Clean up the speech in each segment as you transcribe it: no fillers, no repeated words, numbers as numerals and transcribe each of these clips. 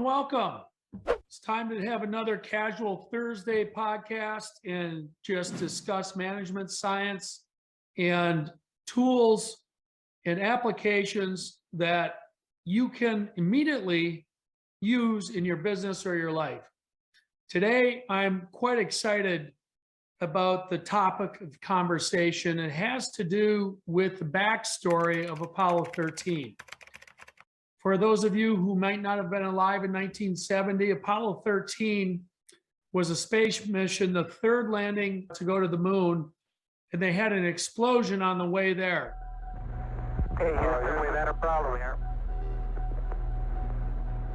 welcome. It's time to have another Casual Thursday podcast and just discuss management science and tools and applications that you can immediately use in your business or your life. Today, I'm quite excited about the topic of conversation. It has to do with the backstory of Apollo 13. For those of you who might not have been alive in 1970, Apollo 13 was a space mission, the third landing to go to the moon, and they had an explosion on the way there. Hey, Houston, we've had a problem here.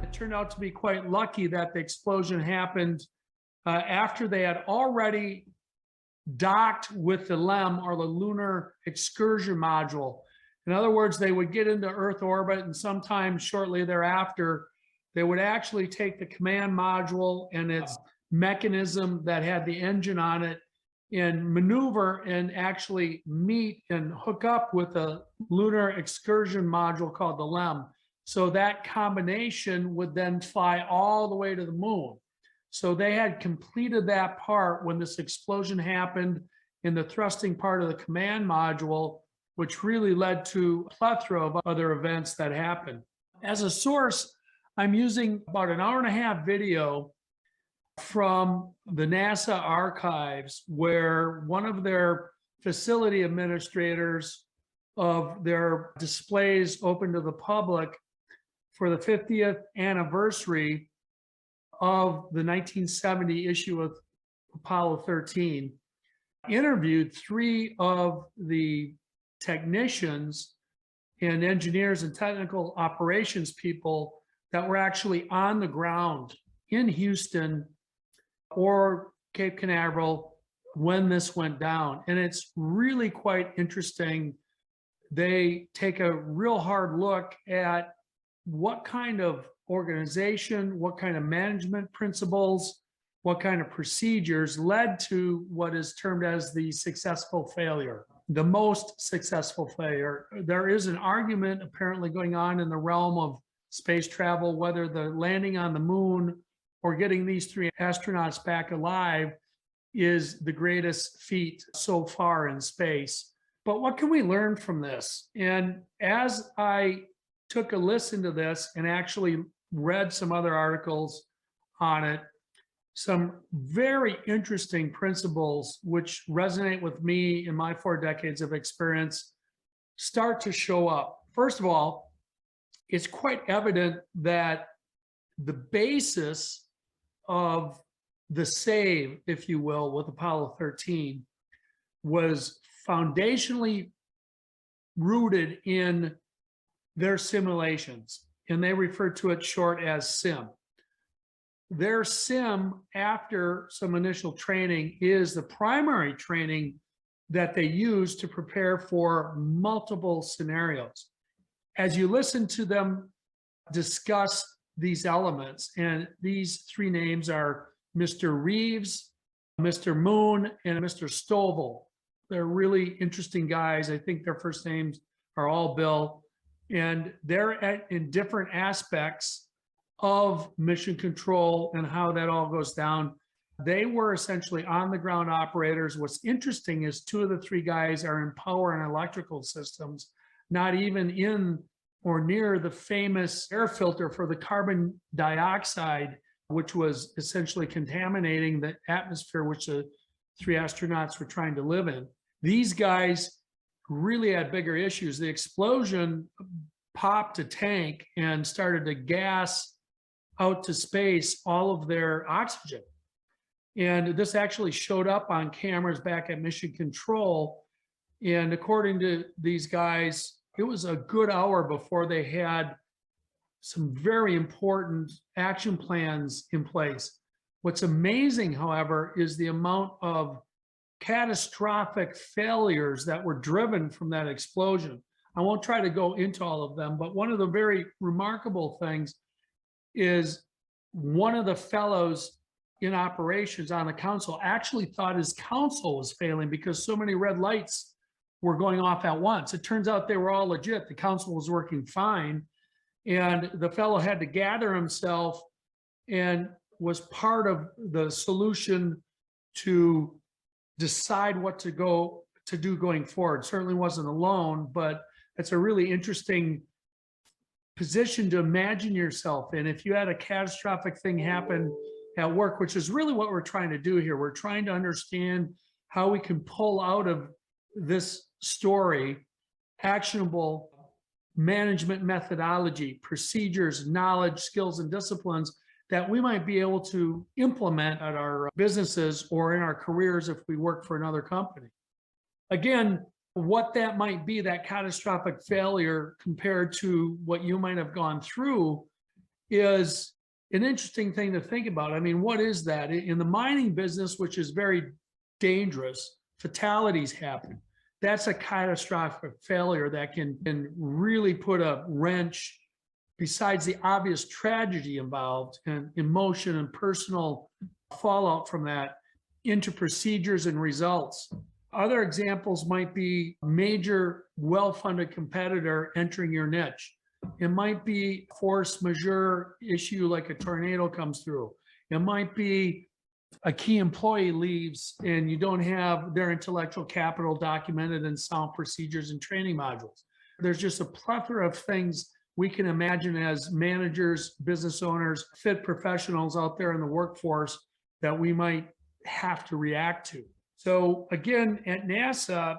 It turned out to be quite lucky that the explosion happened after they had already docked with the LEM, or the Lunar Excursion Module. In other words, they would get into Earth orbit, and sometime shortly thereafter, they would actually take the command module and its mechanism that had the engine on it and maneuver and actually meet and hook up with a lunar excursion module called the LEM. So that combination would then fly all the way to the moon. So they had completed that part when this explosion happened in the thrusting part of the command module, which really led to a plethora of other events that happened. As a source, I'm using about an hour-and-a-half video from the NASA archives, where one of their facility administrators of their displays open to the public for the 50th anniversary of the 1970 issue of Apollo 13, interviewed three of the technicians and engineers and technical operations people that were actually on the ground in Houston or Cape Canaveral when this went down. And it's really quite interesting. They take a real hard look at what kind of organization, what kind of management principles, what kind of procedures led to what is termed as the successful failure. The most successful failure. There is an argument apparently going on in the realm of space travel, whether the landing on the moon or getting these three astronauts back alive is the greatest feat so far in space. But what can we learn from this? And as I took a listen to this and actually read some other articles on it, some very interesting principles which resonate with me in my 4 decades of experience start to show up. First of all, it's quite evident that the basis of the save, if you will, with Apollo 13 was foundationally rooted in their simulations, and they refer to it short as SIM. Their SIM, after some initial training, is the primary training that they use to prepare for multiple scenarios. As you listen to them discuss these elements, and these three names are Mr. Reeves, Mr. Moon, and Mr. Stovall. They're really interesting guys. I think their first names are all Bill, and they're in different aspects of mission control and how that all goes down. They were essentially on the ground operators. What's interesting is 2 of the 3 guys are in power and electrical systems, not even in or near the famous air filter for the carbon dioxide, which was essentially contaminating the atmosphere which the 3 astronauts were trying to live in. These guys really had bigger issues. The explosion popped a tank and started to gas out to space all of their oxygen. And this actually showed up on cameras back at Mission Control. And according to these guys, it was a good hour before they had some very important action plans in place. What's amazing, however, is the amount of catastrophic failures that were driven from that explosion. I won't try to go into all of them, but one of the very remarkable things is one of the fellows in operations on the council actually thought his council was failing because so many red lights were going off at once. It turns out they were all legit. The council was working fine. And the fellow had to gather himself and was part of the solution to decide what to do going forward. Certainly wasn't alone, but it's a really interesting position to imagine yourself in. If you had a catastrophic thing happen at work, which is really what we're trying to do here. We're trying to understand how we can pull out of this story actionable management methodology, procedures, knowledge, skills, and disciplines that we might be able to implement at our businesses or in our careers if we work for another company. Again, what that might be, that catastrophic failure compared to what you might have gone through, is an interesting thing to think about. I mean, what is that? In the mining business, which is very dangerous, fatalities happen. That's a catastrophic failure that can really put a wrench, besides the obvious tragedy involved and emotion and personal fallout from that, into procedures and results. Other examples might be major well-funded competitor entering your niche. It might be force majeure issue like a tornado comes through. It might be a key employee leaves and you don't have their intellectual capital documented in sound procedures and training modules. There's just a plethora of things we can imagine as managers, business owners, fit professionals out there in the workforce that we might have to react to. So again, at NASA,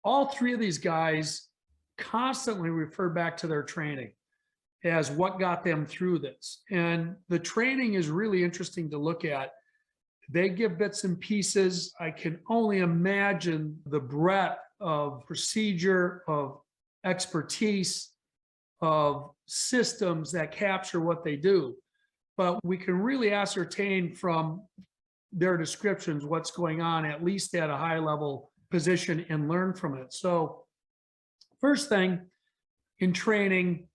all three of these guys constantly refer back to their training as what got them through this. And the training is really interesting to look at. They give bits and pieces. I can only imagine the breadth of procedure, of expertise, of systems that capture what they do. But we can really ascertain from their descriptions what's going on, at least at a high level position, and learn from it. So first thing in training,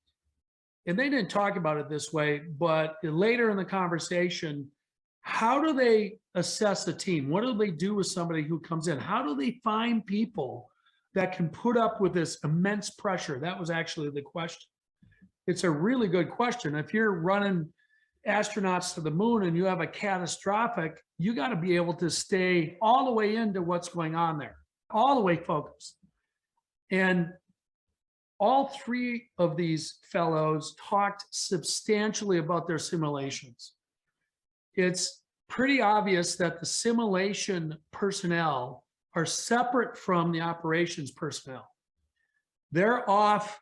and they didn't talk about it this way, but later in the conversation, how do they assess a team? What do they do with somebody who comes in? How do they find people that can put up with this immense pressure? That was actually the question. It's a really good question. If you're running astronauts to the moon and you have a catastrophic, you got to be able to stay all the way into what's going on there, all the way focused. And all three of these fellows talked substantially about their simulations. It's pretty obvious that the simulation personnel are separate from the operations personnel. They're off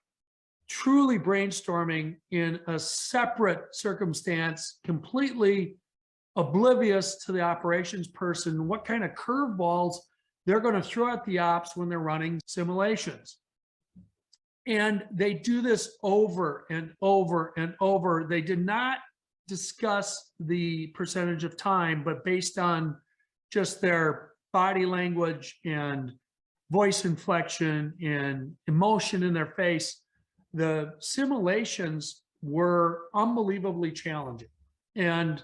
truly brainstorming in a separate circumstance, completely oblivious to the operations person, what kind of curveballs they're going to throw at the ops when they're running simulations. And they do this over and over and over. They did not discuss the percentage of time, but based on just their body language and voice inflection and emotion in their face, the simulations were unbelievably challenging. And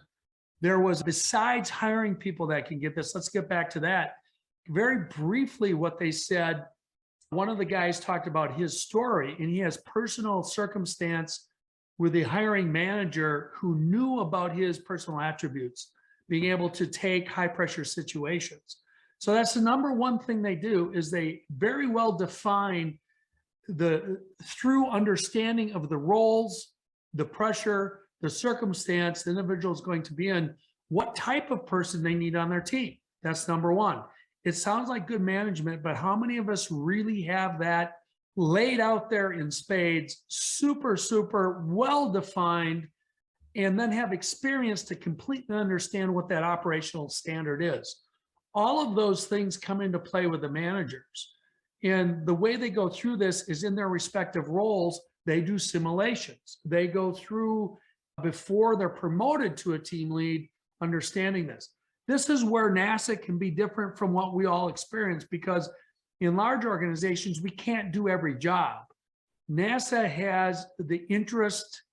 there was, besides hiring people that can get this, let's get back to that. Very briefly, what they said, one of the guys talked about his story, and he has personal circumstance with the hiring manager who knew about his personal attributes, being able to take high pressure situations. So that's the number one thing they do, is they very well define through understanding of the roles, the pressure, the circumstance the individual is going to be in, what type of person they need on their team. That's number one. It sounds like good management, but how many of us really have that laid out there in spades, super, super well defined, and then have experience to completely understand what that operational standard is? All of those things come into play with the managers. And the way they go through this is in their respective roles, they do simulations. They go through, before they're promoted to a team lead, understanding this. This is where NASA can be different from what we all experience, because in large organizations, we can't do every job. NASA has the interest,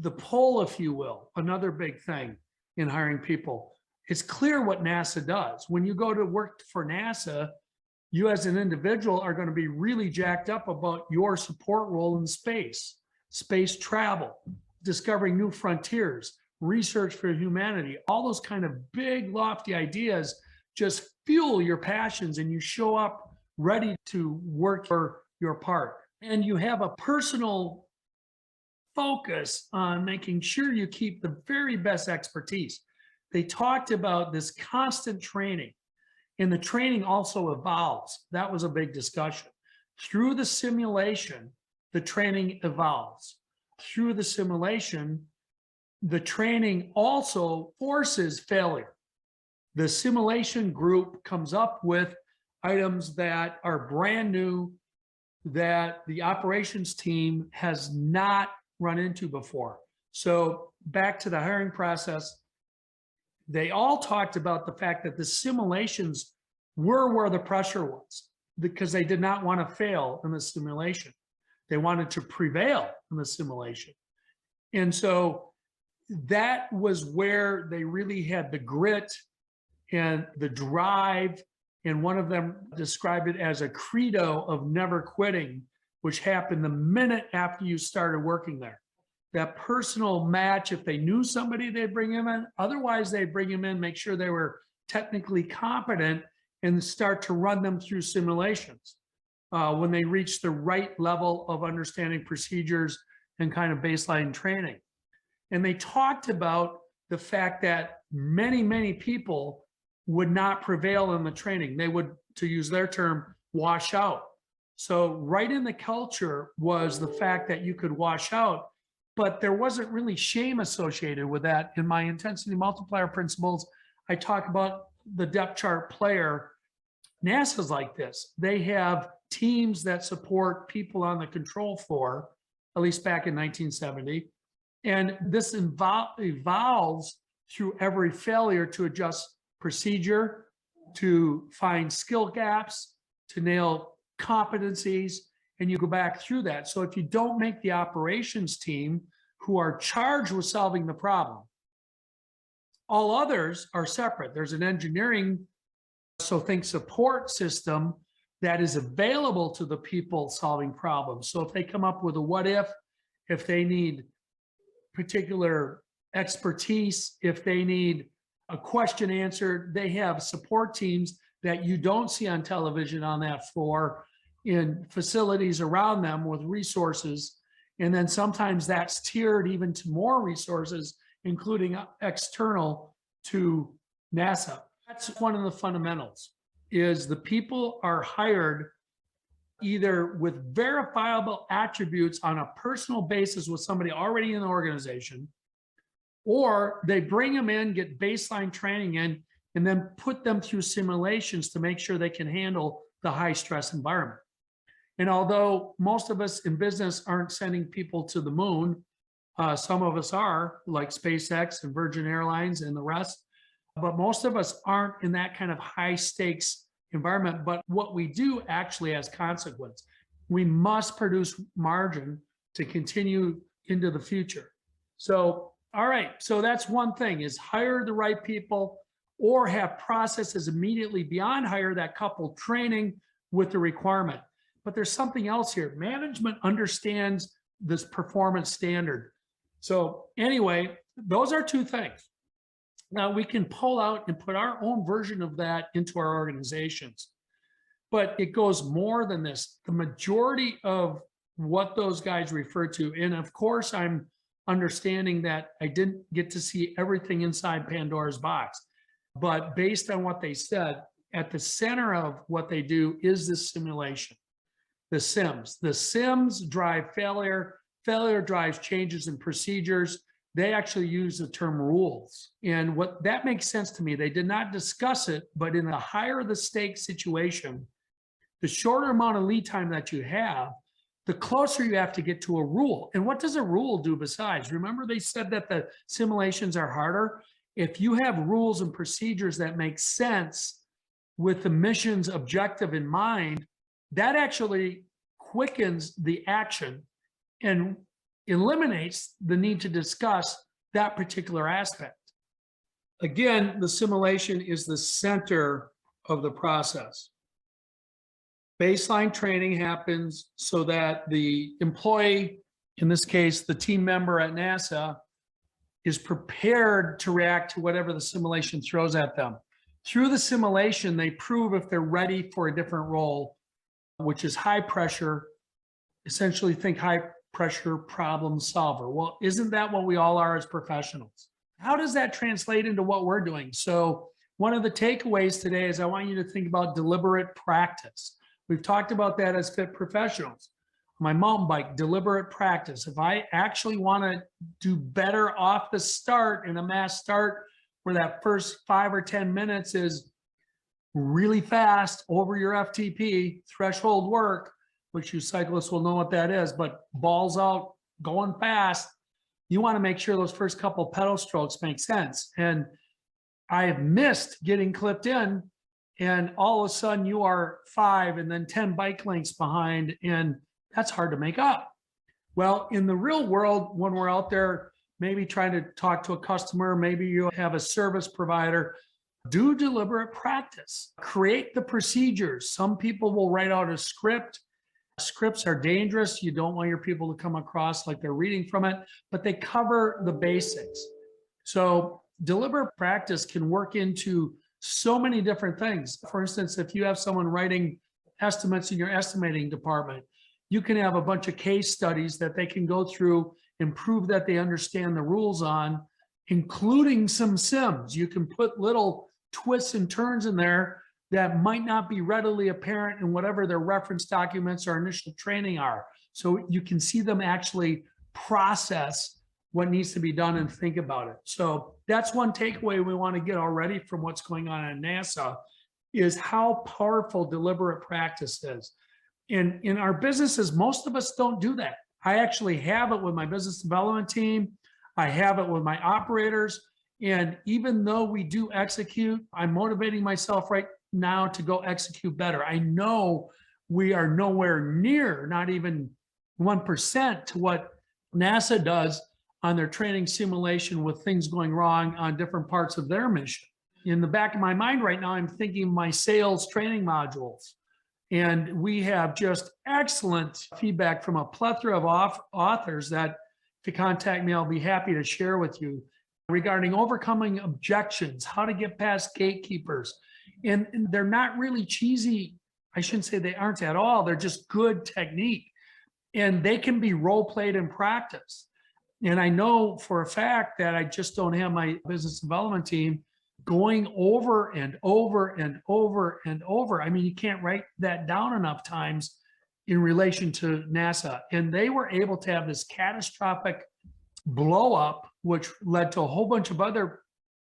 the pull, if you will, another big thing in hiring people. It's clear what NASA does. When you go to work for NASA, you as an individual are going to be really jacked up about your support role in space, space travel, discovering new frontiers, research for humanity, all those kind of big, lofty ideas just fuel your passions, and you show up ready to work for your part. And you have a personal focus on making sure you keep the very best expertise. They talked about this constant training, and the training also evolves. That was a big discussion. Through the simulation, the training evolves. Through the simulation, the training also forces failure. The simulation group comes up with items that are brand new, that the operations team has not run into before. So back to the hiring process, they all talked about the fact that the simulations were where the pressure was, because they did not want to fail in the simulation. They wanted to prevail in the simulation. And so that was where they really had the grit and the drive. And one of them described it as a credo of never quitting, which happened the minute after you started working there. That personal match, if they knew somebody, they'd bring him in. Otherwise, they'd bring him in, make sure they were technically competent, and start to run them through simulations. When they reach the right level of understanding procedures and kind of baseline training. And they talked about the fact that many, many people would not prevail in the training. They would, to use their term, wash out. So right in the culture was the fact that you could wash out, but there wasn't really shame associated with that. In my intensity multiplier principles, I talk about the depth chart player. NASA's like this. They have teams that support people on the control floor, at least back in 1970. And this evolves through every failure to adjust procedure, to find skill gaps, to nail competencies, and you go back through that. So if you don't make the operations team, who are charged with solving the problem, all others are separate. There's an engineering, so think support system, that is available to the people solving problems. So if they come up with a what if they need particular expertise, if they need a question answered, they have support teams that you don't see on television on that floor, in facilities around them with resources. And then sometimes that's tiered even to more resources, including external to NASA. That's one of the fundamentals, is the people are hired either with verifiable attributes on a personal basis with somebody already in the organization, or they bring them in, get baseline training in, and then put them through simulations to make sure they can handle the high stress environment. And although most of us in business aren't sending people to the moon, some of us are, like SpaceX and Virgin Airlines and the rest, but most of us aren't in that kind of high stakes environment. But what we do actually has consequence. We must produce margin to continue into the future. So, all right, so that's one thing, is hire the right people, or have processes immediately beyond hire that couple training with the requirement. But there's something else here. Management understands this performance standard. So anyway, those are two things. Now we can pull out and put our own version of that into our organizations, but it goes more than this. The majority of what those guys refer to, and of course I'm understanding that I didn't get to see everything inside Pandora's box, but based on what they said, at the center of what they do is this simulation. The sims. The sims drive failure. Failure drives changes in procedures. They actually use the term rules. And what that makes sense to me, they did not discuss it, but in a higher the stakes situation, the shorter amount of lead time that you have, the closer you have to get to a rule. And what does a rule do besides? Remember, they said that the simulations are harder. If you have rules and procedures that make sense with the mission's objective in mind, that actually quickens the action and eliminates the need to discuss that particular aspect. Again, the simulation is the center of the process. Baseline training happens so that the employee, in this case, the team member at NASA, is prepared to react to whatever the simulation throws at them. Through the simulation, they prove if they're ready for a different role, which is high pressure. Essentially, think high pressure problem solver. Well, isn't that what we all are as professionals? How does that translate into what we're doing? So one of the takeaways today is I want you to think about deliberate practice. We've talked about that as fit professionals. My mountain bike, deliberate practice. If I actually want to do better off the start in a mass start where that first 5 or 10 minutes is really fast over your FTP, threshold work, which you cyclists will know what that is, but balls out, going fast, you want to make sure those first couple pedal strokes make sense. And I have missed getting clipped in, and all of a sudden you are 5 and then 10 bike lengths behind, and that's hard to make up. Well, in the real world, when we're out there, maybe trying to talk to a customer, maybe you have a service provider, do deliberate practice. Create the procedures. Some people will write out a script. Scripts are dangerous. You don't want your people to come across like they're reading from it, but they cover the basics. So deliberate practice can work into so many different things. For instance, if you have someone writing estimates in your estimating department, you can have a bunch of case studies that they can go through and prove that they understand the rules on, including some sims. You can put little twists and turns in there that might not be readily apparent in whatever their reference documents or initial training are. So you can see them actually process what needs to be done and think about it. So that's one takeaway we want to get already from what's going on at NASA, is how powerful deliberate practice is. In our businesses, most of us don't do that. I actually have it with my business development team. I have it with my operators. And even though we do execute, I'm motivating myself right now to go execute better. I know we are nowhere near, not even 1% to what NASA does on their training simulation with things going wrong on different parts of their mission. In the back of my mind right now, I'm thinking my sales training modules. And we have just excellent feedback from a plethora of authors that, if you contact me, I'll be happy to share with you regarding overcoming objections, how to get past gatekeepers. And they're not really cheesy. I shouldn't say they aren't at all. They're just good technique. And they can be role played in practice. And I know for a fact that I just don't have my business development team going over and over and over and over. I mean, you can't write that down enough times in relation to NASA. And they were able to have this catastrophic blow up, which led to a whole bunch of other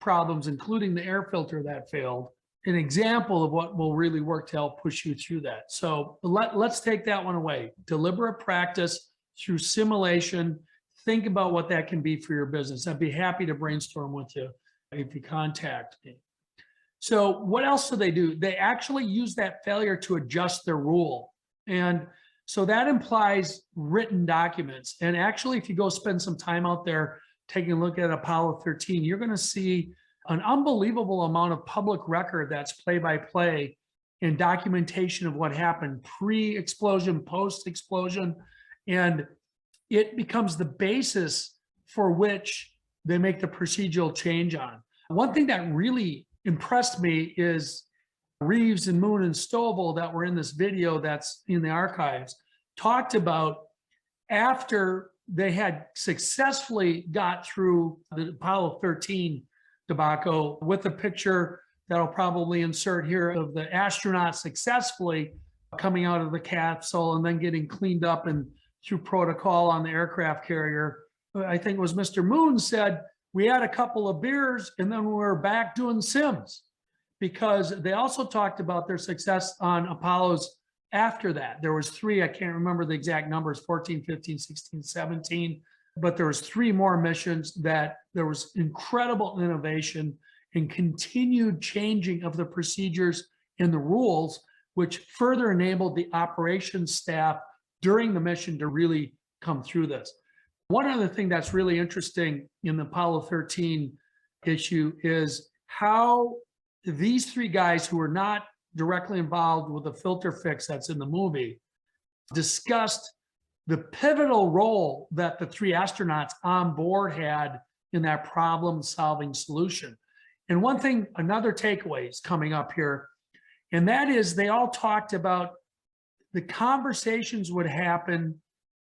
problems, including the air filter that failed. An example of what will really work to help push you through that. So let's take that one away. Deliberate practice through simulation. Think about what that can be for your business. I'd be happy to brainstorm with you if you contact me. So what else do? They actually use that failure to adjust their rule. And so that implies written documents. And actually, if you go spend some time out there taking a look at Apollo 13, you're going to see an unbelievable amount of public record that's play-by-play and documentation of what happened pre-explosion, post-explosion. And it becomes the basis for which they make the procedural change on. One thing that really impressed me is Reeves and Moon and Stovall that were in this video that's in the archives talked about after they had successfully got through the Apollo 13 debacle with a picture that I'll probably insert here of the astronauts successfully coming out of the capsule and then getting cleaned up and through protocol on the aircraft carrier. I think it was Mr. Moon said, we had a couple of beers and then we were back doing sims, because they also talked about their success on Apollos after that. There was 3, I can't remember the exact numbers, 14, 15, 16, 17, but there was 3 more missions that there was incredible innovation and continued changing of the procedures and the rules, which further enabled the operations staff during the mission to really come through this. One other thing that's really interesting in the Apollo 13 issue is how these 3 guys who were not directly involved with the filter fix that's in the movie discussed the pivotal role that the 3 astronauts on board had in that problem solving solution. And one thing, another takeaway is coming up here, and that is they all talked about the conversations would happen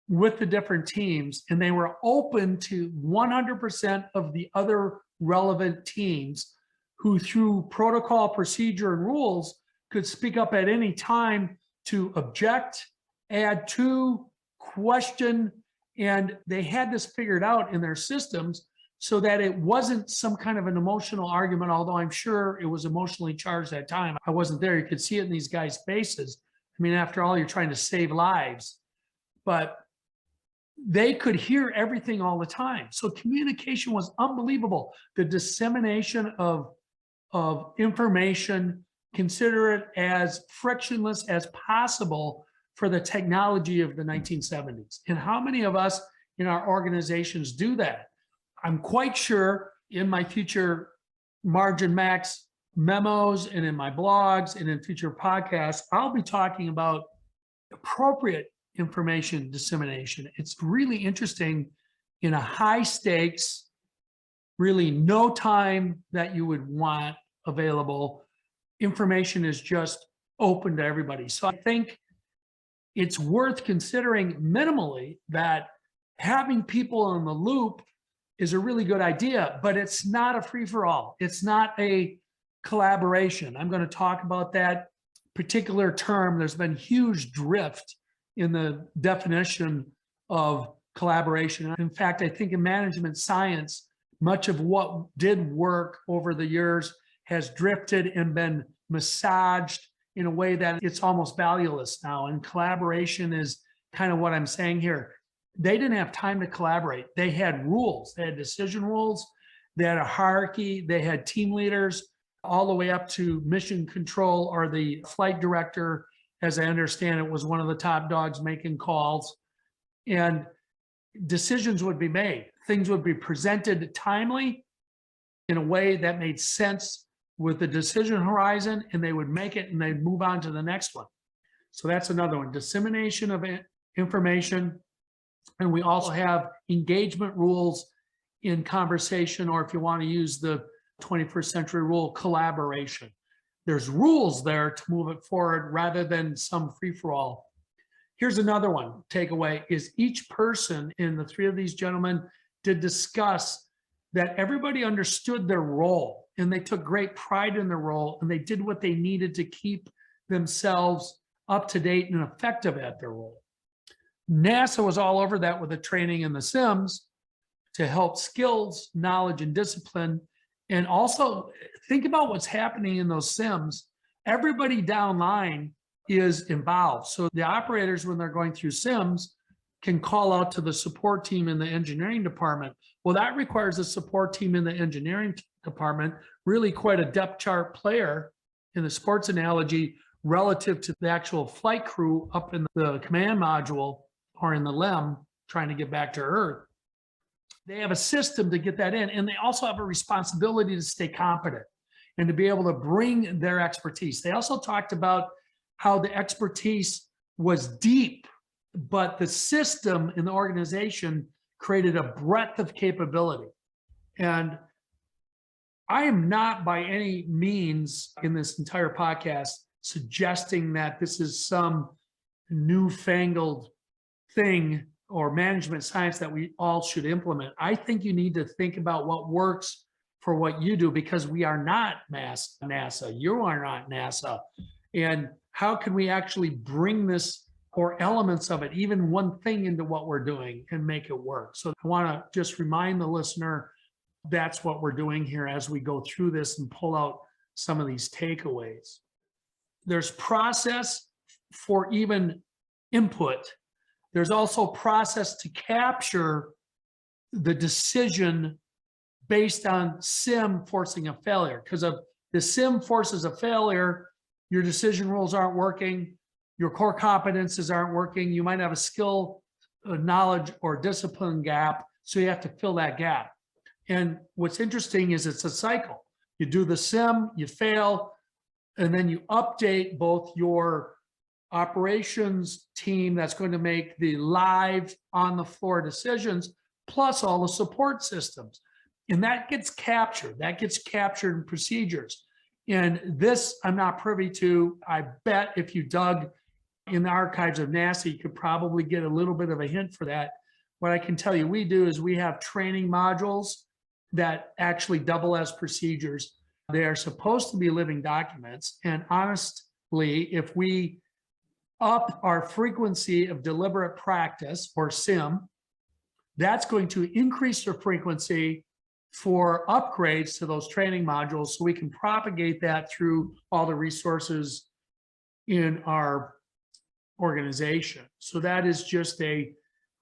with the different teams, and they were open to 100% of the other relevant teams who, through protocol, procedure, and rules, could speak up at any time to object, add to, question, and they had this figured out in their systems so that it wasn't some kind of an emotional argument, although I'm sure it was emotionally charged at that time. I wasn't there. You could see it in these guys' faces. I mean, after all, you're trying to save lives, but they could hear everything all the time. So communication was unbelievable. The dissemination of information, consider it as frictionless as possible for the technology of the 1970s. And how many of us in our organizations do that? I'm quite sure in my future Margin Max memos and in my blogs and in future podcasts, I'll be talking about appropriate information dissemination. It's really interesting in a high stakes, really no time that you would want available. Information is just open to everybody. So I think it's worth considering minimally that having people in the loop is a really good idea, but it's not a free-for-all. It's not a collaboration. I'm going to talk about that particular term. There's been huge drift in the definition of collaboration. In fact, I think in management science, much of what did work over the years has drifted and been massaged in a way that it's almost valueless now. And collaboration is kind of what I'm saying here. They didn't have time to collaborate. They had rules. They had decision rules. They had a hierarchy. They had team leaders all the way up to mission control or the flight director. As I understand it, was one of the top dogs making calls. And decisions would be made. Things would be presented timely in a way that made sense with the decision horizon, and they would make it and they'd move on to the next one. So that's another one, dissemination of information. And we also have engagement rules in conversation, or if you want to use the 21st century rule, collaboration. There's rules there to move it forward rather than some free-for-all. Here's another one, takeaway, is each person in the three of these gentlemen did discuss that everybody understood their role and they took great pride in their role and they did what they needed to keep themselves up to date and effective at their role. NASA was all over that with the training in the sims to help skills, knowledge, and discipline. And also think about what's happening in those sims. Everybody downline is involved. So the operators, when they're going through sims, can call out to the support team in the engineering department. Well, that requires a support team in the engineering department, really quite a depth chart player in the sports analogy relative to the actual flight crew up in the command module or in the LEM trying to get back to Earth. They have a system to get that in, and they also have a responsibility to stay competent and to be able to bring their expertise. They also talked about how the expertise was deep, but the system in the organization created a breadth of capability. And I am not by any means in this entire podcast suggesting that this is some newfangled thing or management science that we all should implement. I think you need to think about what works for what you do, because we are not NASA. You are not NASA. And how can we actually bring this or elements of it, even one thing, into what we're doing and make it work? So I want to just remind the listener that's what we're doing here as we go through this and pull out some of these takeaways. There's process for even input. There's also process to capture the decision based on sim forcing a failure. Because if the sim forces a failure, your decision rules aren't working, your core competences aren't working, you might have a skill, knowledge, or discipline gap, so you have to fill that gap. And what's interesting is it's a cycle. You do the sim, you fail, and then you update both your operations team that's going to make the live on the floor decisions, plus all the support systems. And that gets captured in procedures. And this I'm not privy to. I bet if you dug in the archives of NASA, you could probably get a little bit of a hint for that. What I can tell you we do is we have training modules that actually double as procedures. They are supposed to be living documents. And honestly, if we up our frequency of deliberate practice, or SIM, that's going to increase the frequency for upgrades to those training modules, so we can propagate that through all the resources in our organization. So that is just a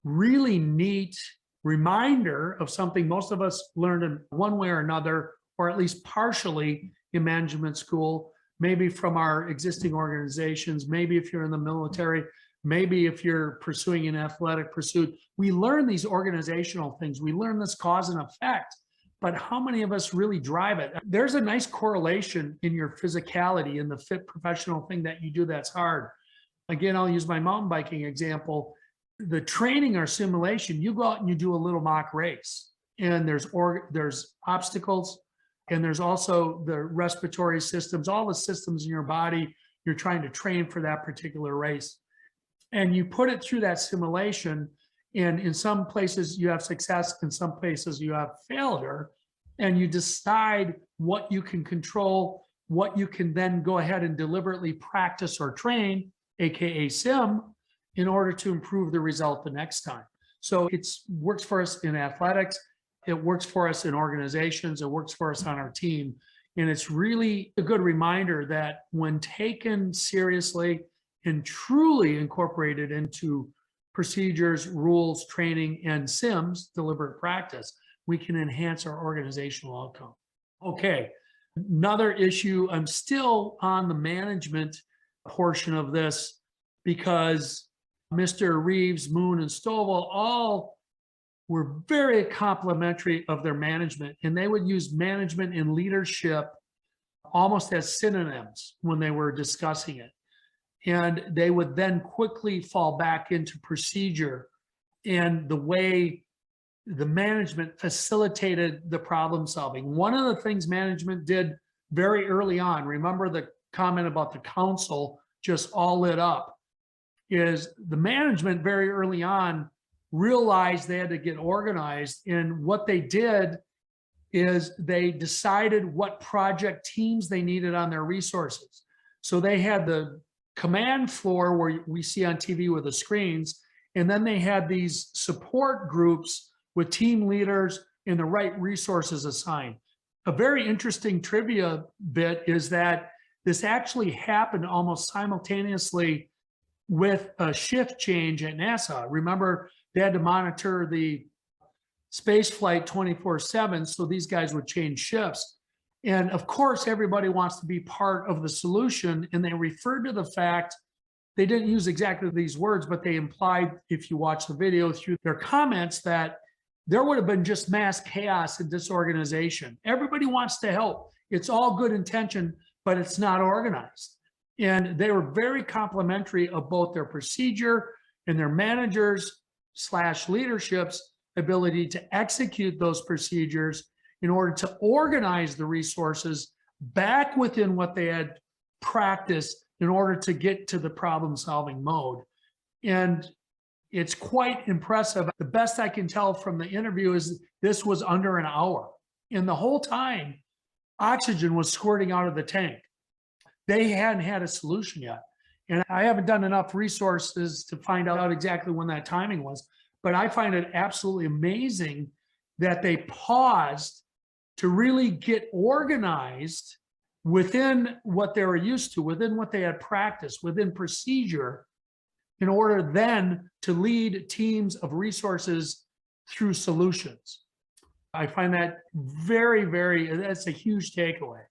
really neat reminder of something most of us learned in one way or another, or at least partially in management school, maybe from our existing organizations, maybe if you're in the military, maybe if you're pursuing an athletic pursuit. We learn these organizational things. We learn this cause and effect, but how many of us really drive it? There's a nice correlation in your physicality, in the fit professional thing that you do that's hard. Again, I'll use my mountain biking example. The training or simulation, you go out and you do a little mock race, and there's obstacles, and there's also the respiratory systems, all the systems in your body. You're trying to train for that particular race. And you put it through that simulation, and in some places you have success, in some places you have failure, and you decide what you can control, what you can then go ahead and deliberately practice or train, AKA SIM, in order to improve the result the next time. So it works for us in athletics, it works for us in organizations, it works for us on our team. And it's really a good reminder that when taken seriously and truly incorporated into procedures, rules, training, and SIMs, deliberate practice, we can enhance our organizational outcome. Okay, another issue, I'm still on the management portion of this, because Mr. Reeves, Moon, and Stovall all were very complimentary of their management, and they would use management and leadership almost as synonyms when they were discussing it. And they would then quickly fall back into procedure and the way the management facilitated the problem solving. One of the things management did very early on, remember the comment about the council just all lit up, is the management very early on realized they had to get organized. And what they did is they decided what project teams they needed on their resources. So they had the command floor where we see on TV with the screens, and then they had these support groups with team leaders and the right resources assigned. A very interesting trivia bit is that this actually happened almost simultaneously with a shift change at NASA. Remember, they had to monitor the space flight 24/7, so these guys would change shifts. And of course, everybody wants to be part of the solution, and they referred to the fact, they didn't use exactly these words, but they implied, if you watch the video through their comments, that there would have been just mass chaos and disorganization. Everybody wants to help. It's all good intention, but it's not organized. And they were very complimentary of both their procedure and their managers / leadership's ability to execute those procedures in order to organize the resources back within what they had practiced in order to get to the problem-solving mode. And it's quite impressive. The best I can tell from the interview is this was under an hour. And the whole time, oxygen was squirting out of the tank. They hadn't had a solution yet. And I haven't done enough resources to find out exactly when that timing was, but I find it absolutely amazing that they paused to really get organized within what they were used to, within what they had practiced, within procedure, in order then to lead teams of resources through solutions. I find that very, that's a huge takeaway.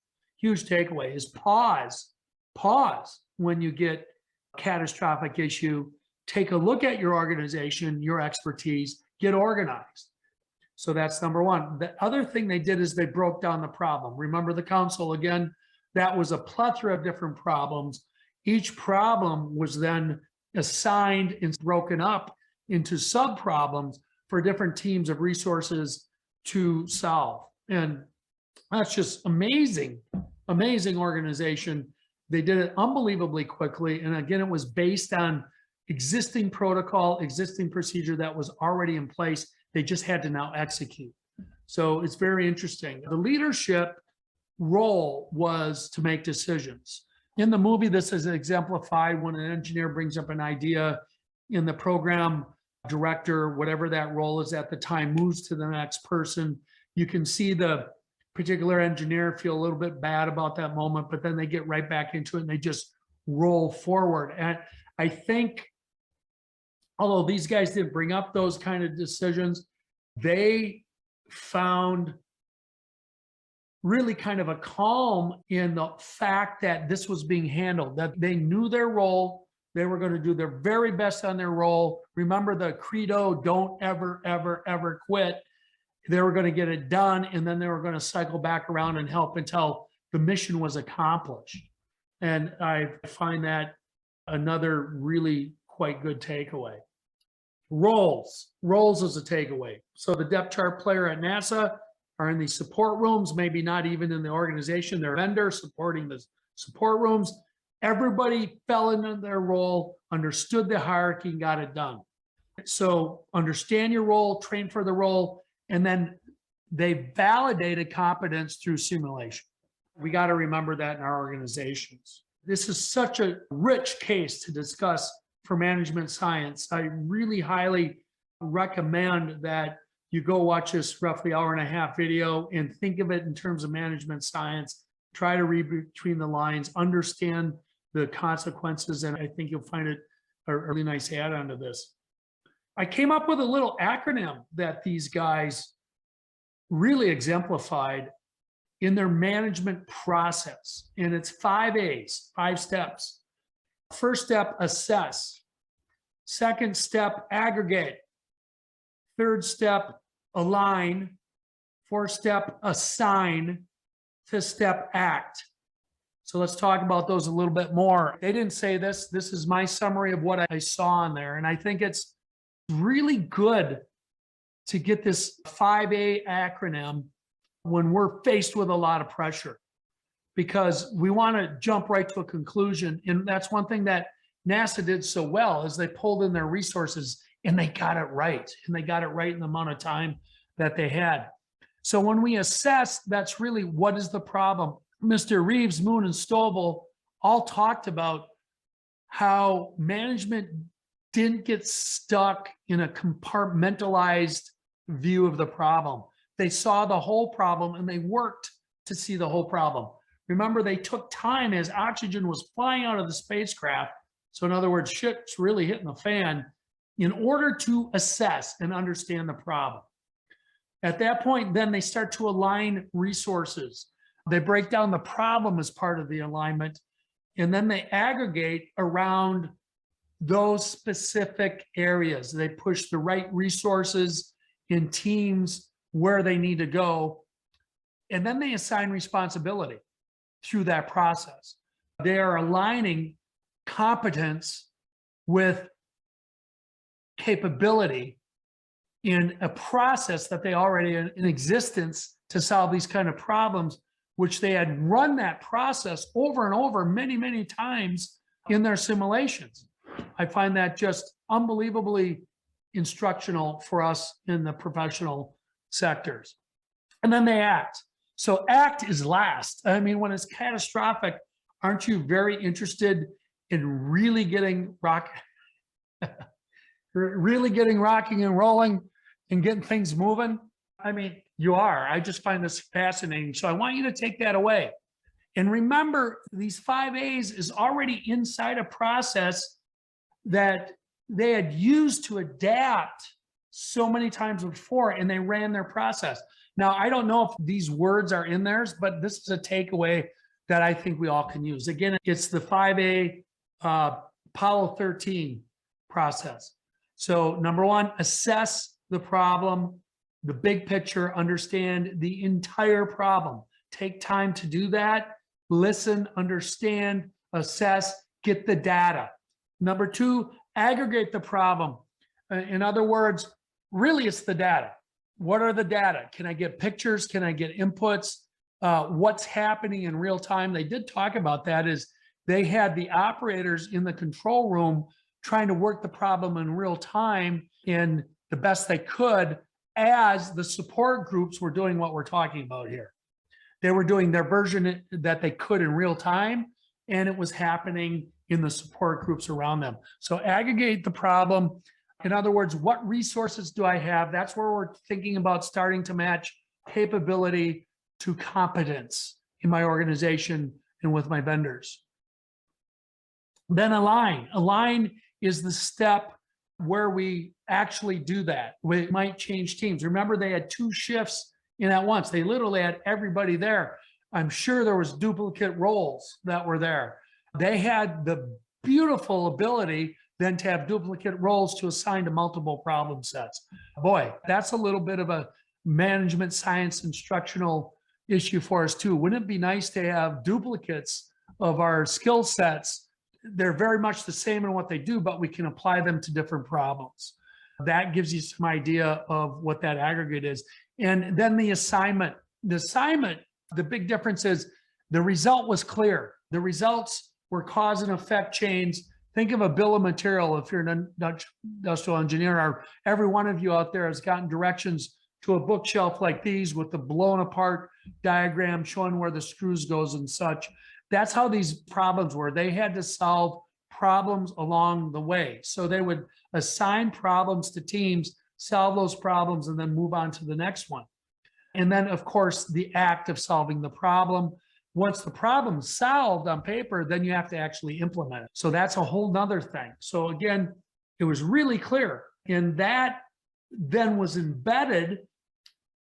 Huge takeaway is pause when you get a catastrophic issue. Take a look at your organization, your expertise, get organized. So that's number one. The other thing they did is they broke down the problem. Remember the council, again, that was a plethora of different problems. Each problem was then assigned and broken up into sub-problems for different teams of resources to solve. And that's just amazing, amazing organization. They did it unbelievably quickly. And again, it was based on existing protocol, existing procedure that was already in place. They just had to now execute. So it's very interesting. The leadership role was to make decisions. In the movie, this is exemplified when an engineer brings up an idea in the program director, whatever that role is at the time, moves to the next person. You can see the particular engineer feel a little bit bad about that moment, but then they get right back into it and they just roll forward. And I think, although these guys didn't bring up those kind of decisions, they found really kind of a calm in the fact that this was being handled, that they knew their role. They were going to do their very best on their role. Remember the credo, don't ever, ever, ever quit. They were going to get it done, and then they were going to cycle back around and help until the mission was accomplished. And I find that another really quite good takeaway. Roles is a takeaway. So the depth chart player at NASA are in the support rooms, maybe not even in the organization, they're vendor supporting the support rooms. Everybody fell into their role, understood the hierarchy, and got it done. So understand your role, train for the role, and then they validated competence through simulation. We got to remember that in our organizations. This is such a rich case to discuss for management science. I really highly recommend that you go watch this roughly hour-and-a-half video and think of it in terms of management science. Try to read between the lines, understand the consequences, and I think you'll find it a really nice add-on to this. I came up with a little acronym that these guys really exemplified in their management process, and it's 5 A's, 5 steps. First step, assess. Second step, aggregate. Third step, align. Fourth step, assign. Fifth step, act. So let's talk about those a little bit more. They didn't say this. This is my summary of what I saw in there. And I think it's really good to get this 5A acronym when we're faced with a lot of pressure, because we want to jump right to a conclusion. And that's one thing that NASA did so well, is they pulled in their resources and they got it right. And they got it right in the amount of time that they had. So when we assess, that's really what is the problem. Mr. Reeves, Moon, and Stovall all talked about how management didn't get stuck in a compartmentalized view of the problem. They saw the whole problem and they worked to see the whole problem. Remember, they took time as oxygen was flying out of the spacecraft. So in other words, shit's really hitting the fan, in order to assess and understand the problem. At that point, then they start to align resources. They break down the problem as part of the alignment, and then they aggregate around those specific areas. They push the right resources in teams where they need to go, and then they assign responsibility through that process. They are aligning competence with capability in a process that they already in existence to solve these kind of problems, which they had run that process over and over many, many times in their simulations. I find that just unbelievably instructional for us in the professional sectors. And then they act. So act is last. I mean, when it's catastrophic, aren't you very interested in really getting rocking and rolling and getting things moving? I mean, you are. I just find this fascinating. So I want you to take that away. And remember, these 5 A's is already inside a process that they had used to adapt so many times before, and they ran their process. Now, I don't know if these words are in theirs, but this is a takeaway that I think we all can use. Again, it's the 5A Apollo 13 process. So number 1, assess the problem, the big picture, understand the entire problem. Take time to do that. Listen, understand, assess, get the data. Number 2, aggregate the problem. In other words, really it's the data. What are the data? Can I get pictures? Can I get inputs? What's happening in real time? They did talk about that, is they had the operators in the control room trying to work the problem in real time in the best they could, as the support groups were doing what we're talking about here. They were doing their version that they could in real time, and it was happening in the support groups around them. So aggregate the problem. In other words, what resources do I have? That's where we're thinking about starting to match capability to competence in my organization and with my vendors. Then align. Align is the step where we actually do that. We might change teams. Remember, they had 2 shifts in at once. They literally had everybody there. I'm sure there was duplicate roles that were there. They had the beautiful ability then to have duplicate roles to assign to multiple problem sets. Boy, that's a little bit of a management science instructional issue for us too. Wouldn't it be nice to have duplicates of our skill sets? They're very much the same in what they do, but we can apply them to different problems. That gives you some idea of what that aggregate is. And then the assignment. The assignment, the big difference is the result was clear. The results were cause and effect chains. Think of a bill of material. If you're an industrial engineer, or every one of you out there has gotten directions to a bookshelf like these with the blown apart diagram showing where the screws goes and such. That's how these problems were. They had to solve problems along the way. So they would assign problems to teams, solve those problems, and then move on to the next one. And then, of course, the act of solving the problem. Once the problem's solved on paper, then you have to actually implement it. So that's a whole nother thing. So again, it was really clear. And that then was embedded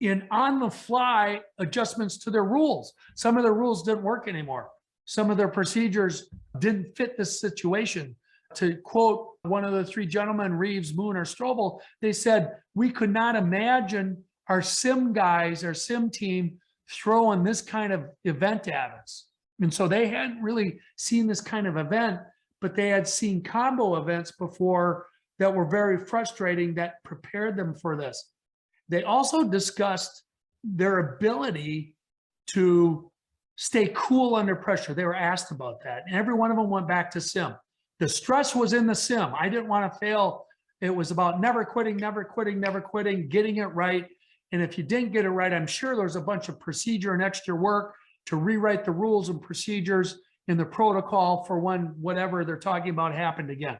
in on-the-fly adjustments to their rules. Some of their rules didn't work anymore. Some of their procedures didn't fit this situation. To quote one of the 3 gentlemen, Reeves, Moon, or Strobel, they said, we could not imagine our sim guys, our sim team, throwing this kind of event at us. And so they hadn't really seen this kind of event, but they had seen combo events before that were very frustrating, that prepared them for this. They also discussed their ability to stay cool under pressure. They were asked about that. And every one of them went back to sim. The stress was in the sim. I didn't want to fail. It was about never quitting, never quitting, never quitting, getting it right. And if you didn't get it right, I'm sure there's a bunch of procedure and extra work to rewrite the rules and procedures in the protocol for when whatever they're talking about happened again.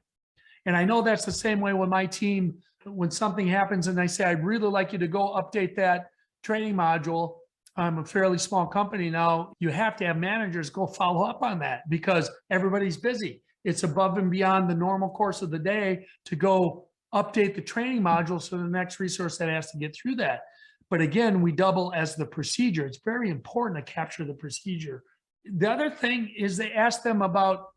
And I know that's the same way with my team. When something happens and I say, I'd really like you to go update that training module. I'm a fairly small company now. You have to have managers go follow up on that because everybody's busy. It's above and beyond the normal course of the day to go update the training module so the next resource that has to get through that. But again, we double as the procedure. It's very important to capture the procedure. The other thing is they asked them about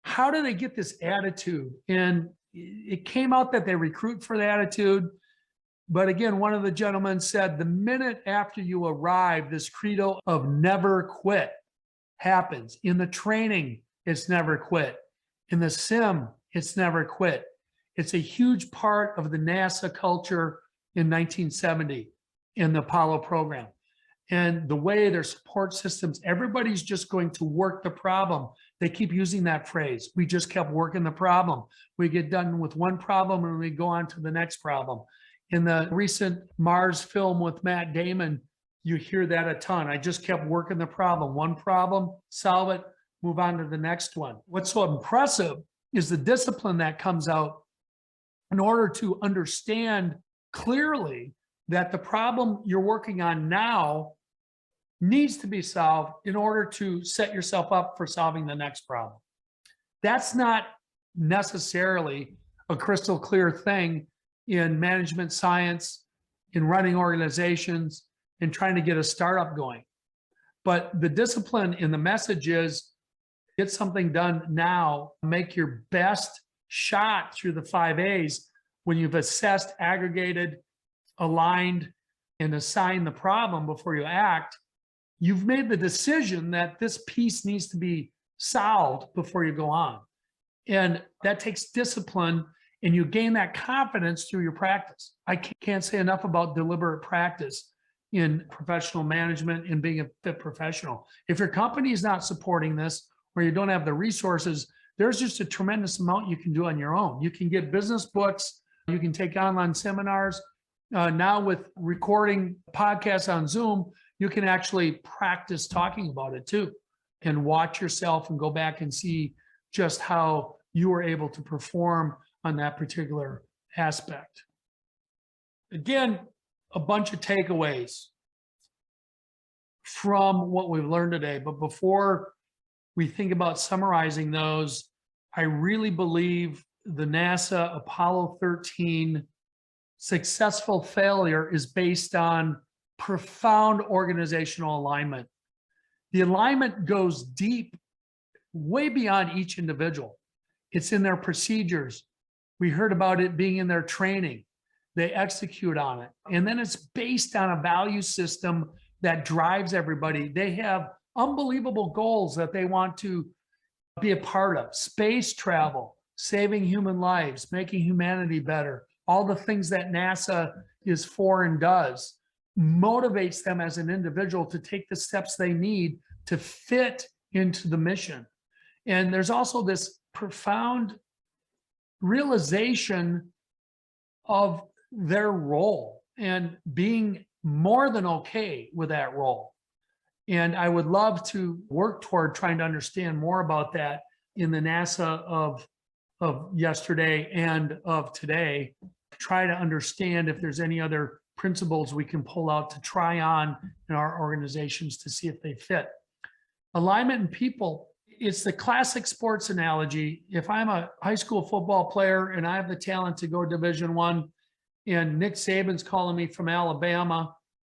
how do they get this attitude? And it came out that they recruit for the attitude. But again, one of the gentlemen said, the minute after you arrive, this credo of never quit happens. In the training, it's never quit. In the sim, it's never quit. It's a huge part of the NASA culture in 1970 in the Apollo program. And the way their support systems, everybody's just going to work the problem. They keep using that phrase. We just kept working the problem. We get done with one problem and we go on to the next problem. In the recent Mars film with Matt Damon, you hear that a ton. I just kept working the problem. One problem, solve it, move on to the next one. What's so impressive is the discipline that comes out in order to understand clearly that the problem you're working on now needs to be solved in order to set yourself up for solving the next problem. That's not necessarily a crystal clear thing in management science, in running organizations, and trying to get a startup going. But the discipline in the message is get something done now, make your best shot through the 5 A's when you've assessed, aggregated, aligned, and assigned the problem before you act. You've made the decision that this piece needs to be solved before you go on. And that takes discipline And you gain that confidence through your practice. I can't say enough about deliberate practice in professional management and being a fit professional. If your company is not supporting this, or you don't have the resources, there's just a tremendous amount you can do on your own. You can get business books, you can take online seminars. Now with recording podcasts on Zoom, you can actually practice talking about it too, and watch yourself and go back and see just how you were able to perform on that particular aspect. Again, a bunch of takeaways from what we've learned today. But before we think about summarizing those, I really believe the NASA Apollo 13 successful failure is based on profound organizational alignment. The alignment goes deep, way beyond each individual. It's in their procedures. We heard about it being in their training. They execute on it. And then it's based on a value system that drives everybody. They have unbelievable goals that they want to be a part of. Space travel, saving human lives, making humanity better. All the things that NASA is for and does motivates them as an individual to take the steps they need to fit into the mission. And there's also this profound realization of their role and being more than okay with that role. And I would love to work toward trying to understand more about that in the NASA of yesterday and of today, try to understand if there's any other principles we can pull out to try on in our organizations to see if they fit. Alignment in people, it's the classic sports analogy. If I'm a high school football player and I have the talent to go Division I, and Nick Saban's calling me from Alabama,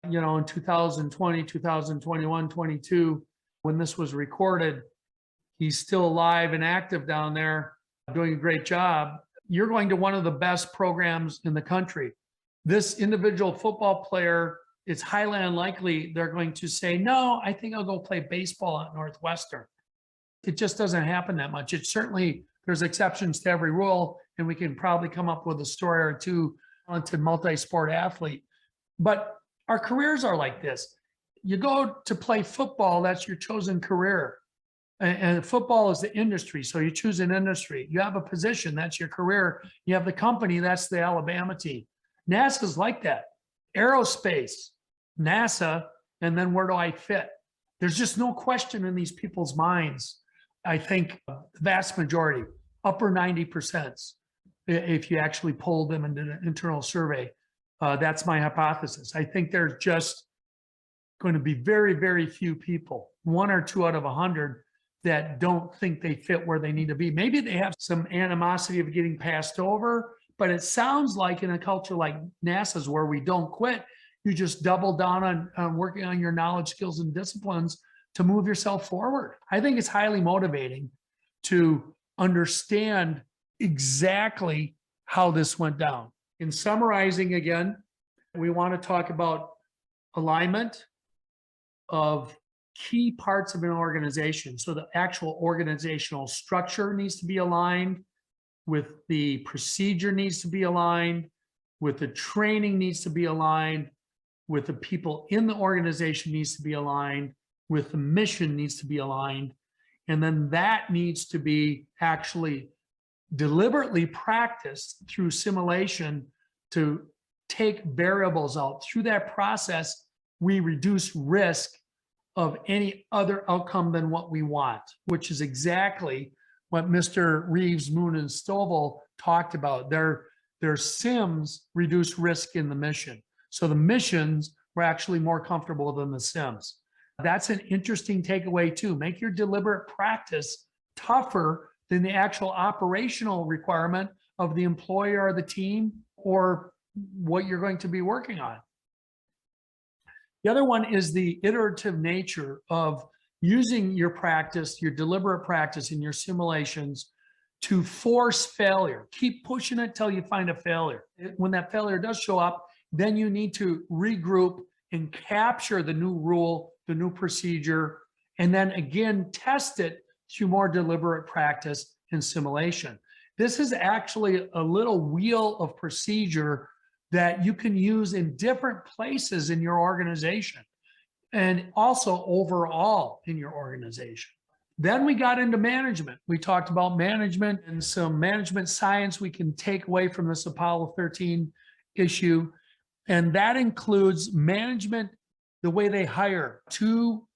you know, in 2020, 2021, 22, when this was recorded, he's still alive and active down there, doing a great job. You're going to one of the best programs in the country. This individual football player, it's highly unlikely they're going to say, no, I think I'll go play baseball at Northwestern. It just doesn't happen that much. It certainly, there's exceptions to every rule, and we can probably come up with a story or two talented multi-sport athlete. But our careers are like this. You go to play football, that's your chosen career. And football is the industry. So you choose an industry. You have a position, that's your career. You have the company, that's the Alabama team. NASA's like that. Aerospace, NASA, and then where do I fit? There's just no question in these people's minds. I think the vast majority, upper 90%, if you actually polled them in an internal survey, that's my hypothesis. I think there's just going to be very, very few people, 1 or 2 out of 100, that don't think they fit where they need to be. Maybe they have some animosity of getting passed over, but it sounds like in a culture like NASA's where we don't quit, you just double down on working on your knowledge, skills, and disciplines to move yourself forward. I think it's highly motivating to understand exactly how this went down. In summarizing again, we want to talk about alignment of key parts of an organization. So the actual organizational structure needs to be aligned, with the procedure needs to be aligned, with the training needs to be aligned, with the people in the organization needs to be aligned, with the mission needs to be aligned. And then that needs to be actually deliberately practiced through simulation to take variables out. Through that process, we reduce risk of any other outcome than what we want, which is exactly what Mr. Reeves, Moon, and Stovall talked about. Their sims reduce risk in the mission. So the missions were actually more comfortable than the sims. That's an interesting takeaway too. Make your deliberate practice tougher than the actual operational requirement of the employer or the team or what you're going to be working on. The other one is the iterative nature of using your practice, your deliberate practice in your simulations to force failure. Keep pushing it till you find a failure. When that failure does show up, then you need to regroup and capture the new rule, the new procedure, and then again, test it through more deliberate practice and simulation. This is actually a little wheel of procedure that you can use in different places in your organization and also overall in your organization. Then we got into management. We talked about management and some management science we can take away from this Apollo 13 issue. And that includes management, the way they hire. Two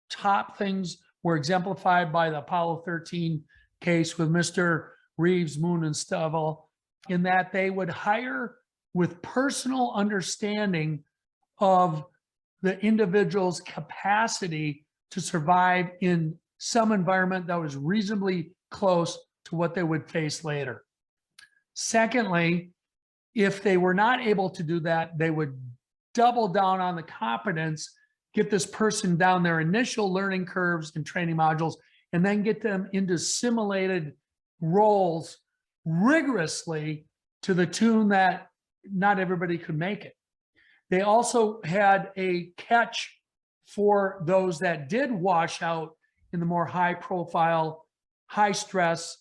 top things were exemplified by the Apollo 13 case with Mr. Reeves, Moon, and Stovall, in that they would hire with personal understanding of the individual's capacity to survive in some environment that was reasonably close to what they would face later. Secondly, if they were not able to do that, they would double down on the competence, get this person down their initial learning curves and training modules, and then get them into simulated roles rigorously to the tune that not everybody could make it. They also had a catch for those that did wash out in the more high profile, high stress,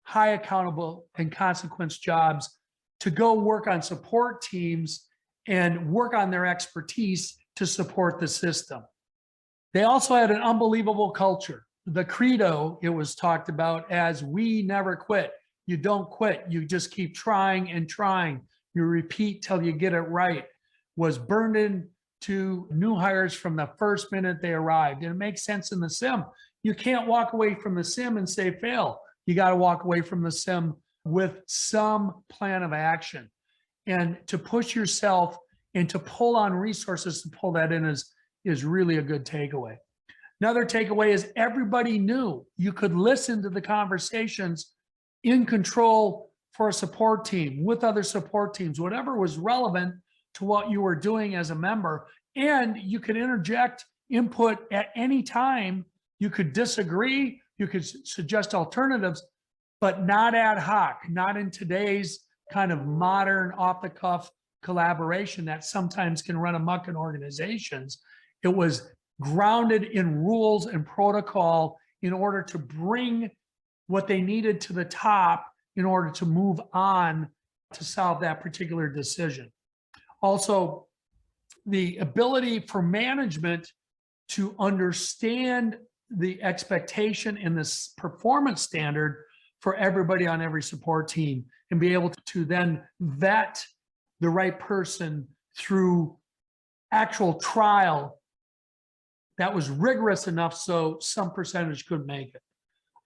high accountable and consequence jobs to go work on support teams and work on their expertise to support the system. They also had an unbelievable culture. The credo, it was talked about as "we never quit." You don't quit, you just keep trying and trying. You repeat till you get it right, was burned into new hires from the first minute they arrived. And it makes sense in the sim. You can't walk away from the sim and say fail. You got to walk away from the sim with some plan of action. And to push yourself and to pull on resources to pull that in is really a good takeaway. Another takeaway is everybody knew you could listen to the conversations in control for a support team, with other support teams, whatever was relevant to what you were doing as a member. And you could interject input at any time. You could disagree, you could suggest alternatives, but not ad hoc, not in today's kind of modern off-the-cuff collaboration that sometimes can run amok in organizations. It was grounded in rules and protocol in order to bring what they needed to the top in order to move on to solve that particular decision. Also, the ability for management to understand the expectation and this performance standard for everybody on every support team and be able to then vet the right person through actual trial that was rigorous enough so some percentage couldn't make it.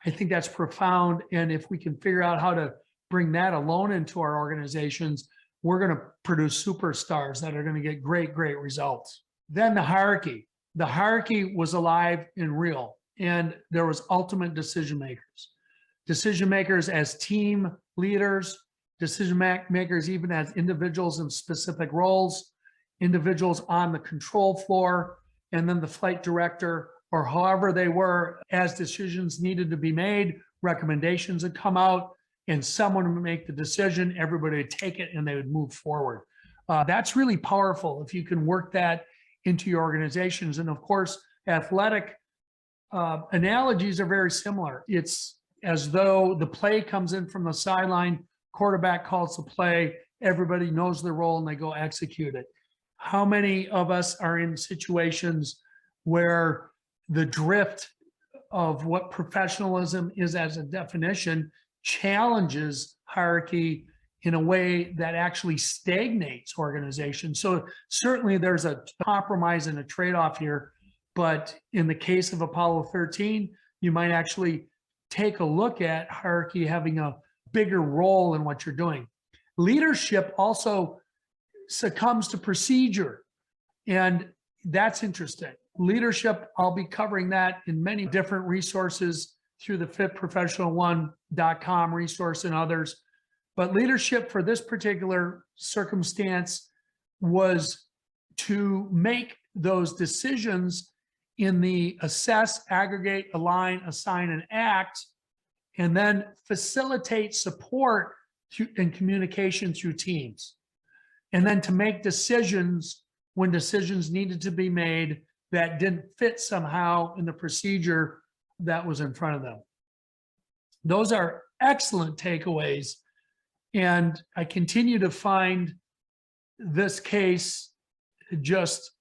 I think that's profound. And if we can figure out how to bring that alone into our organizations, we're going to produce superstars that are going to get great, great results. Then the hierarchy. The hierarchy was alive and real, and there was ultimate decision makers. Decision makers as team leaders, decision makers even as individuals in specific roles, individuals on the control floor, and then the flight director, or however they were, as decisions needed to be made, recommendations would come out, and someone would make the decision, everybody would take it, and they would move forward. That's really powerful if you can work that into your organizations. And of course, athletic analogies are very similar. It's as though the play comes in from the sideline, quarterback calls the play, everybody knows their role, and they go execute it. How many of us are in situations where the drift of what professionalism is as a definition challenges hierarchy in a way that actually stagnates organizations? So certainly there's a compromise and a trade-off here, but in the case of Apollo 13, you might actually take a look at hierarchy having a bigger role in what you're doing. Leadership also succumbs to procedure, and that's interesting. Leadership, I'll be covering that in many different resources through the THEFITPROFESSIONAL1.com resource and others. But leadership for this particular circumstance was to make those decisions in the assess, aggregate, align, assign, and act, and then facilitate support and communication through teams. And then to make decisions when decisions needed to be made that didn't fit somehow in the procedure that was in front of them. Those are excellent takeaways. And I continue to find this case just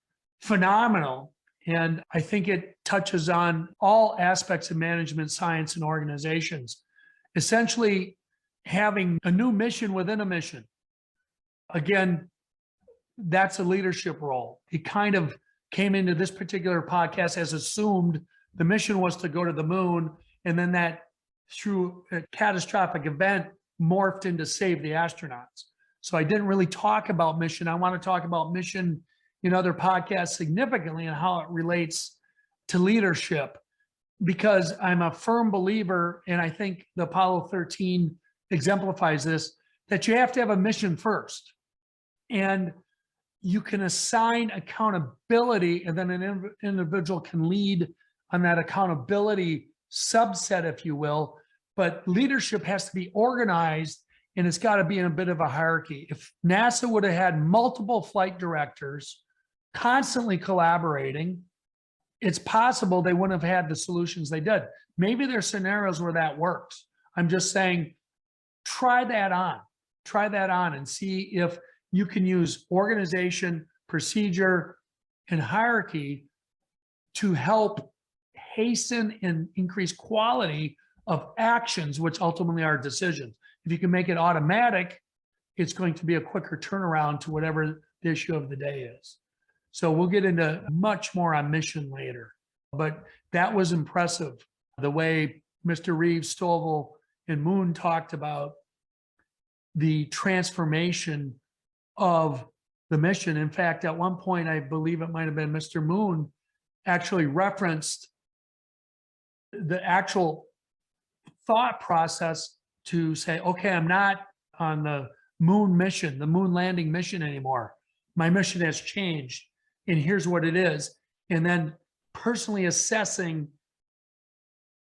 phenomenal. And I think it touches on all aspects of management science and organizations, essentially having a new mission within a mission. Again, that's a leadership role. It kind of came into this particular podcast as assumed the mission was to go to the moon, and then that through a catastrophic event morphed into save the astronauts. So I didn't really talk about mission. I want to talk about mission in other podcasts significantly and how it relates to leadership, because I'm a firm believer, and I think the Apollo 13 exemplifies this, that you have to have a mission first. And you can assign accountability, and then an individual can lead on that accountability subset, if you will. But leadership has to be organized, and it's got to be in a bit of a hierarchy. If NASA would have had multiple flight directors constantly collaborating, it's possible they wouldn't have had the solutions they did. Maybe there's scenarios where that works. I'm just saying, try that on and see if you can use organization, procedure, and hierarchy to help hasten and increase quality of actions, which ultimately are decisions. If you can make it automatic, it's going to be a quicker turnaround to whatever the issue of the day is. So we'll get into much more on mission later, but that was impressive. The way Mr. Reeves, Stovall, and Moon talked about the transformation of the mission. In fact, at one point, I believe it might have been Mr. Moon actually referenced the actual thought process to say, okay, I'm not on the moon mission, the moon landing mission anymore. My mission has changed, and here's what it is. And then personally assessing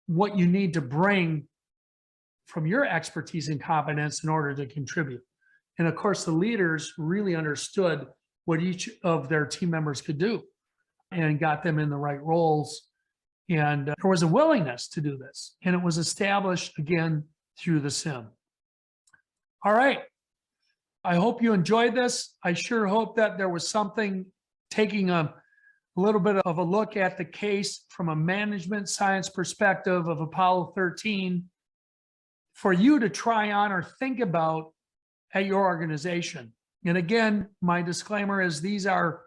what you need to bring from your expertise and competence in order to contribute. And of course, the leaders really understood what each of their team members could do and got them in the right roles. And there was a willingness to do this. And it was established again through the sim. All right. I hope you enjoyed this. I sure hope that there was something, taking a little bit of a look at the case from a management science perspective of Apollo 13 for you to try on or think about at your organization. And again, my disclaimer is these are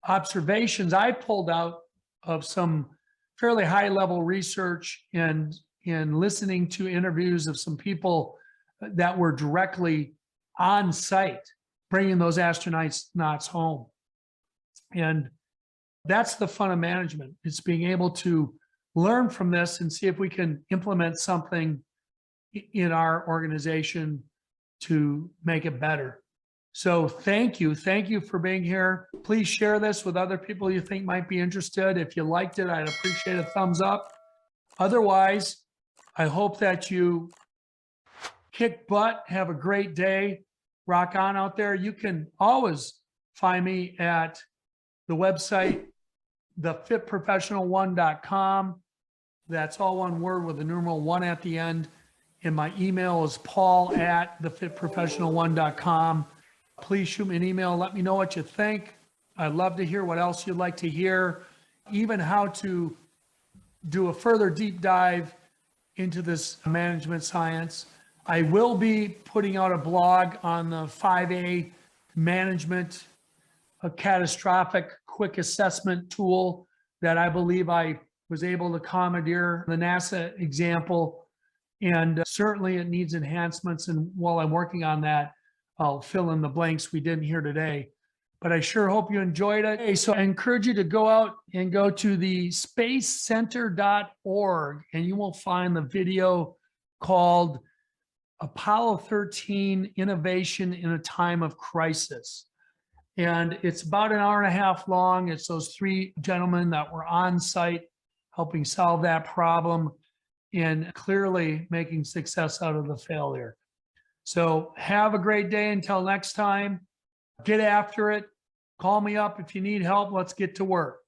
observations I pulled out of some fairly high level research and in listening to interviews of some people that were directly on site, bringing those astronauts home. And that's the fun of management. It's being able to learn from this and see if we can implement something in our organization to make it better. So thank you for being here. Please share this with other people you think might be interested. If you liked it, I'd appreciate a thumbs up. Otherwise, I hope that you kick butt, have a great day, rock on out there. You can always find me at the website, THEFITPROFESSIONAL1.com. That's all one word with the numeral 1 at the end. And my email is paul@TheFitProfessional1.com. Please shoot me an email. Let me know what you think. I'd love to hear what else you'd like to hear, even how to do a further deep dive into this management science. I will be putting out a blog on the 5A management, a catastrophic quick assessment tool that I believe I was able to commandeer the NASA example. And certainly it needs enhancements. And while I'm working on that, I'll fill in the blanks we didn't hear today. But I sure hope you enjoyed it. Hey, so I encourage you to go out and go to the spacecenter.org, and you will find the video called Apollo 13 Innovation in a Time of Crisis. And it's about an hour and a half long. It's those 3 gentlemen that were on site helping solve that problem and clearly making success out of the failure. So have a great day until next time. Get after it. Call me up if you need help. Let's get to work.